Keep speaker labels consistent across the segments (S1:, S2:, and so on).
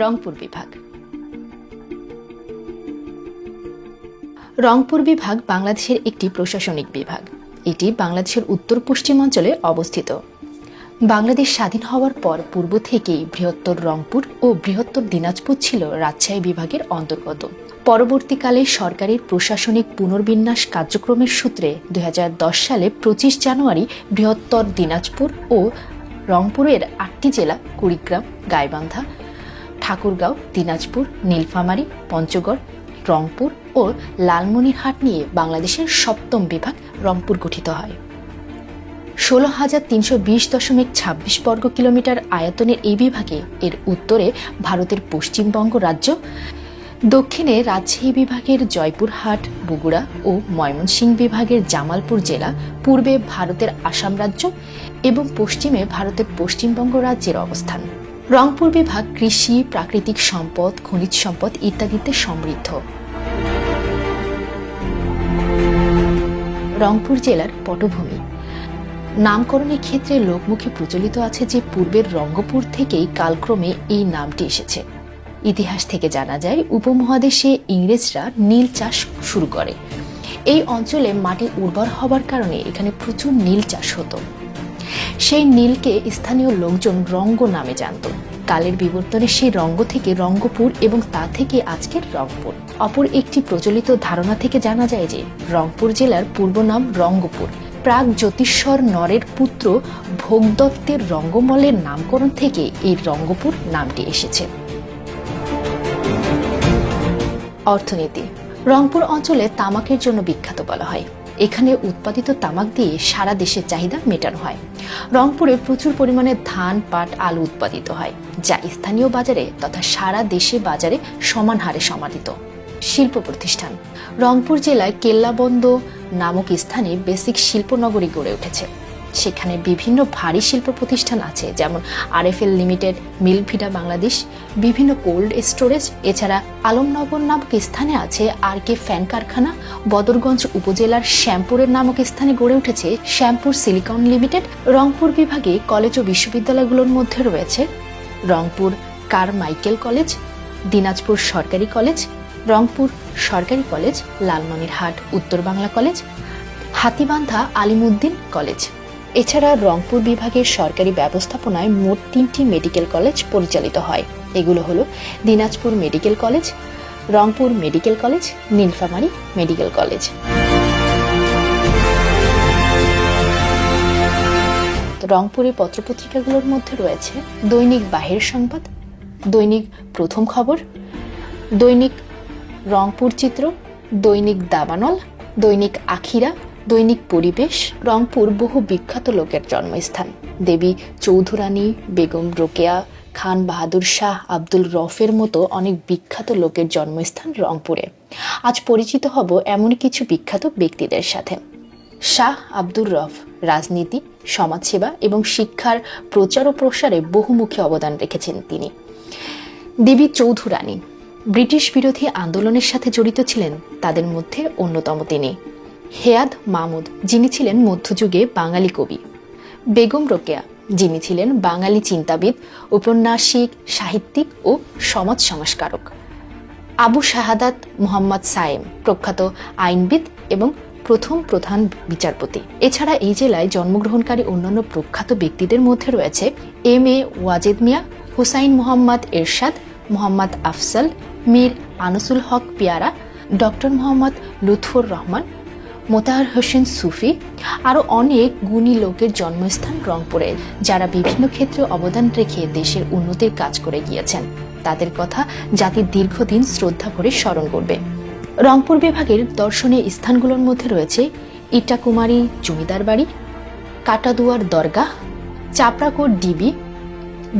S1: রংপুর বিভাগ। রংপুর বিভাগ বাংলাদেশের একটি প্রশাসনিক বিভাগ। এটি বাংলাদেশের উত্তর পশ্চিমাঞ্চলে অবস্থিত। বাংলাদেশ স্বাধীন হওয়ার পর পূর্ব থেকেই বৃহত্তর রংপুর ও বৃহত্তর দিনাজপুর ছিল রাজশাহী বিভাগের অন্তর্গত। পরবর্তীকালে সরকারের প্রশাসনিক পুনর্বিন্যাস কার্যক্রমের সূত্রে 2010 সালে 25 জানুয়ারি বৃহত্তর দিনাজপুর ও রংপুরের 8টি জেলা কুড়িগ্রাম, গাইবান্ধা, ঠাকুরগাঁও, দিনাজপুর, নীলফামারী, পঞ্চগড়, রংপুর ও লালমনিরহাট নিয়ে বাংলাদেশের 7ম বিভাগ রংপুর গঠিত হয়। 16,320.26 বর্গ কিলোমিটার আয়তনের এই বিভাগে এর উত্তরে ভারতের পশ্চিমবঙ্গ রাজ্য, দক্ষিণে রাজশাহী বিভাগের জয়পুরহাট, বগুড়া ও ময়মনসিংহ বিভাগের জামালপুর জেলা, পূর্বে ভারতের আসাম রাজ্য এবং পশ্চিমে ভারতের পশ্চিমবঙ্গ রাজ্যের অবস্থান। রংপুর বিভাগ কৃষি, প্রাকৃতিক সম্পদ, খনিজ সম্পদ ইত্যাদিতে সমৃদ্ধ। রংপুর জেলার পটভূমি। নামকরণের ক্ষেত্রে লোকমুখে প্রচলিত আছে যে পূর্বের রঙ্গপুর থেকেই কালক্রমে এই নামটি এসেছে। ইতিহাস থেকে জানা যায় উপমহাদেশে ইংরেজরা নীল চাষ শুরু করে। এই অঞ্চলে মাটি উর্বর হবার কারণে এখানে প্রচুর নীল চাষ হতো। সেই নীলকে স্থানীয় লোকজন রঙ্গ নামে জানত। কালের বিবর্তনে সেই রঙ্গ থেকে রঙ্গপুর এবং তা থেকে আজকের রংপুর। অপর একটি প্রচলিত ধারণা থেকে জানা যায় যে রংপুর জেলার পূর্ব নাম রঙ্গপুর। প্রাগ জ্যোতিষ্বর নরের পুত্র ভোগদত্তের রঙ্গমলের নামকরণ থেকে এই রঙ্গপুর নামটি এসেছে। অর্থনীতি। রংপুর অঞ্চলে তামাকের জন্য বিখ্যাত বলা হয়। এখানে উৎপাদিত তামাক দিয়ে সারা দেশের চাহিদা মেটানো হয়। রংপুরে প্রচুর পরিমাণে ধান, পাট, আলু উৎপাদিত হয়, যা স্থানীয় বাজারে তথা সারা দেশে বাজারে সমান হারে সমাদিত। শিল্প প্রতিষ্ঠান। রংপুর জেলায় কেল্লাবন্দ নামক স্থানে বেসিক শিল্পনগরী গড়ে উঠেছে। সেখানে বিভিন্ন ভারী শিল্প প্রতিষ্ঠান আছে, যেমন RFL লিমিটেড, মিল্কভিটা বাংলাদেশ, বিভিন্ন কোল্ড স্টোরেজ। এছাড়া আলমনগর নামক স্থানে আছে RK ফ্যান কারখানা। বদরগঞ্জ উপজেলার শ্যামপুরের নামক স্থানে গড়ে উঠেছে শ্যামপুর সিলিকন লিমিটেড। রংপুর বিভাগে কলেজ ও বিশ্ববিদ্যালয়গুলোর মধ্যে রয়েছে রংপুর কারমাইকেল কলেজ, দিনাজপুর সরকারি কলেজ, রংপুর সরকারি কলেজ, লালমনিরহাট উত্তর বাংলা কলেজ, হাতীবান্ধা আলিমউদ্দিন কলেজ। এছাড়া রংপুর বিভাগের সরকারি ব্যবস্থাপনায় মোট 3টি মেডিকেল কলেজ পরিচালিত হয়। এগুলো হলো Dinajpur medical college, Rangpur medical college, Nilphamari medical college. রংপুরের পত্রপত্রিকাগুলোর মধ্যে রয়েছে দৈনিক বাহির সংবাদ, দৈনিক প্রথম খবর, দৈনিক রংপুর চিত্র, দৈনিক দাবানল, দৈনিক আখিরা, দৈনিক পরিবেশ। রংপুর বহু বিখ্যাত লোকের জন্মস্থান। দেবী চৌধুরানী, বেগম রোকেয়া, খান বাহাদুর শাহ, আব্দুল রফের মতো অনেক বিখ্যাত লোকের জন্মস্থান রংপুরে। আজ পরিচিত হব এমন কিছু বিখ্যাত ব্যক্তিদের সাথে। শাহ আব্দুর রফ রাজনীতি, সমাজসেবা এবং শিক্ষার প্রচার ও প্রসারে বহুমুখী অবদান রেখেছেন তিনি। দেবী চৌধুরানী ব্রিটিশ বিরোধী আন্দোলনের সাথে জড়িত ছিলেন, তাদের মধ্যে অন্যতম তিনি। হেয়াদ মাহমুদ, যিনি ছিলেন মধ্যযুগে বাঙালি কবি। বেগম রোকেয়া, যিনি ছিলেন বাঙালি চিন্তাবিদ, ঔপন্যাসিক, সাহিত্যিক ও সমাজ সংস্কারক। আবু শাহাদাত মোহাম্মদ সায়েম, প্রখ্যাত আইনবিদ এবং প্রথম প্রধান বিচারপতি। এছাড়া এই জেলায় জন্মগ্রহণকারী অন্যান্য প্রখ্যাত ব্যক্তিদের মধ্যে রয়েছে MA ওয়াজেদ মিয়া, হুসাইন মোহাম্মদ এরশাদ, মোহাম্মদ আফজাল, মীর আনিসুল হক পিয়ারা, ডক্টর মোহাম্মদ লুৎফর রহমান, মোতাহার হোসেন সুফি। আরও অনেক গুণী লোকের জন্মস্থান রংপুরে, যারা বিভিন্ন ক্ষেত্রে অবদান রেখে দেশের উন্নতির কাজ করে গিয়েছেন। তাদের কথা জাতি দীর্ঘদিন শ্রদ্ধা ভরে স্মরণ করবে। রংপুর বিভাগের দর্শনীয় স্থানগুলোর মধ্যে রয়েছে ইটাকুমারী জমিদার বাড়ি, কাটাদুয়ার দরগাহ, চাপড়াকোট ডিবি,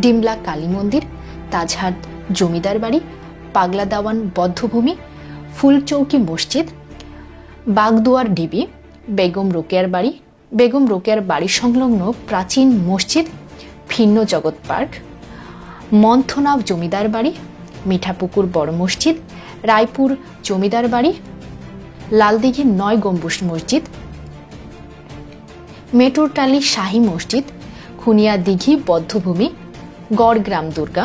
S1: ডিমলা কালী মন্দির, তাজহাট জমিদার বাড়ি, পাগলা দাওয়ান বদ্ধভূমি, ফুলচৌকি মসজিদ, বাগদুয়ার ডিবি, বেগম রোকেয়ার বাড়ি, বেগম রোকেয়ার বাড়ি সংলগ্ন প্রাচীন মসজিদ, ভিন্ন জগৎ পার্ক, মন্থনাভ জমিদার বাড়ি, মিঠাপুকুর বড় মসজিদ, রায়পুর জমিদার বাড়ি, লালদিঘি 9 গম্বুজ মসজিদ, মেটুরটালি শাহী মসজিদ, খুনিয়া দিঘি বদ্ধভূমি, গড়গ্রাম দুর্গা,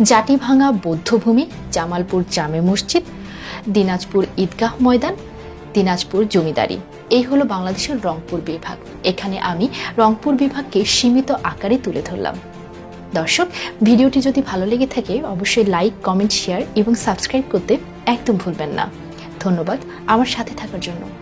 S1: জাটিভাঙা বৌদ্ধভূমি, জামালপুর জামে মসজিদ, দিনাজপুর ঈদগাহ ময়দান, দিনাজপুর জমিদারি। এই হলো বাংলাদেশের রংপুর বিভাগ। এখানে আমি রংপুর বিভাগকে সীমিত আকারে তুলে ধরলাম। দর্শক, ভিডিওটি যদি ভালো লেগে থাকে অবশ্যই লাইক, কমেন্ট, শেয়ার এবং সাবস্ক্রাইব করতে একদম ভুলবেন না। ধন্যবাদ আমার সাথে থাকার জন্য।